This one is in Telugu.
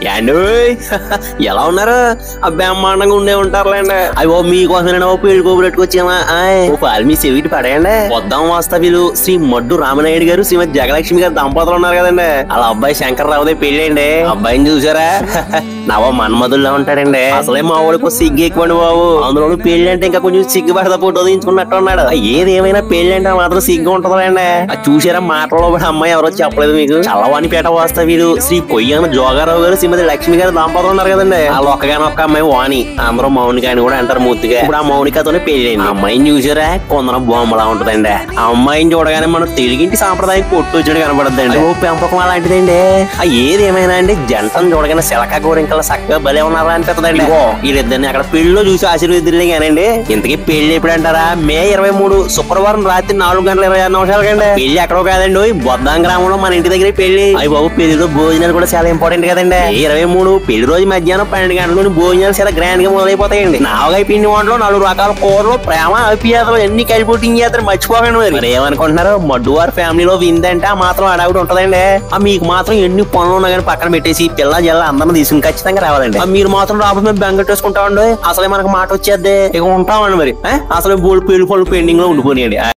యాండి ఎలా ఉన్నారు? బ్రహ్మాండంగా ఉండే ఉంటారులేండి. అవి మీకోసమైనా పెళ్లి కోపు పెట్టుకొచ్చామా? మీ చెవిటి పడేయండి. వద్దాం వాస్తవ్యులు శ్రీ మడ్డు రామనాయుడు గారు శ్రీమతి జగలక్ష్మి గారు దంపతులు ఉన్నారు కదండి. అలా అబ్బాయి శంకర్రావుదే పెళ్లి అండి. అబ్బాయిని చూసారా? నవ మన్మధుల్లో ఉంటాడండి. అసలే మా వాడికి సిగ్గు ఎక్కువండి బాబు. అందులో పెళ్లి అంటే ఇంకా కొంచెం సిగ్గు పడతా ఫోటో దించుకున్నట్టు ఉన్నాడు. ఏది ఏమైనా పెళ్లి అంటే మాత్రం సిగ్గు ఉంటుందండి. అది చూసారా? మాటలో అమ్మాయి ఎవరో చెప్పలేదు మీకు. చల్లవాణిపేట వాస్తవ్యులు శ్రీ కొయ్యాన జోగారావు గారు శ్రీమతి లక్ష్మి గారు దంపతులు ఉన్నారు కదండి. వాళ్ళు ఒక్కగానొక్క అమ్మాయి వాణి, అందరూ మౌనిక అని కూడా అంటారు ముద్దుగా. ఇప్పుడు ఆ మౌనికతోనే పెళ్లి అయింది. అమ్మాయిని చూసారా? కొందరం బొమ్మలా ఉంటదండి. ఆ అమ్మాయిని చూడగానే మనం తెలుగింటి సాంప్రదాయం పొట్టు వచ్చాడు కనబడద్దండి. ఓ పెంపకం అలాంటిదండి. ఏది ఏమైనా అండి జంటను చూడగానే శిలక గోరింకల చక్కగా భలే ఉన్నారా అనిపిస్తుందండి. వీళ్ళిద్దరిని అక్కడ పెళ్లిలో చూసి ఆశీర్వదిలే కానండి. ఇంతకీ పెళ్లి ఎప్పుడు అంటారా? మే 23 శుక్రవారం రాత్రి 4:26 పెళ్లి ఎక్కడో కాదండి, బొద్దాం గ్రామంలో మన ఇంటి దగ్గర పెళ్లి. అయ్యి బాబు పెళ్లిలో భోజనాలు కూడా చాలా ఇంపార్టెంట్ కదండి. 23 పెళ్లి రోజు మధ్యాహ్నం 12 గంటల భోజనాలు చాలా గ్రాండ్ గా మొదలైపోతాయండి. నాలుగై పిండి వంటలు 4 రకాల కూరలు ప్రేమ అభియాతలు అన్ని కలిపి చేస్తారు. మర్చిపోకండి. మరి ఏమనుకుంటున్నారు? మడ్డు వారి ఫ్యామిలీలో విందంటే ఆ మాత్రం అడావిడ ఉంటదండి. మీకు మాత్రం ఎన్ని పనులు ఉన్నా కానీ పక్కన పెట్టేసి పిల్ల జల్ల అందరిని తీసుకుని ఖచ్చితంగా రావాలండి. మీరు మాత్రం రాబోతే మేము బెంగట్టేసుకుంటామండి. అసలే మనకు మాట వచ్చేద్దే ఇక ఉంటామండి. మరి అసలు పెళ్లి పనులు పెండింగ్ లో ఉండిపోయాయండి.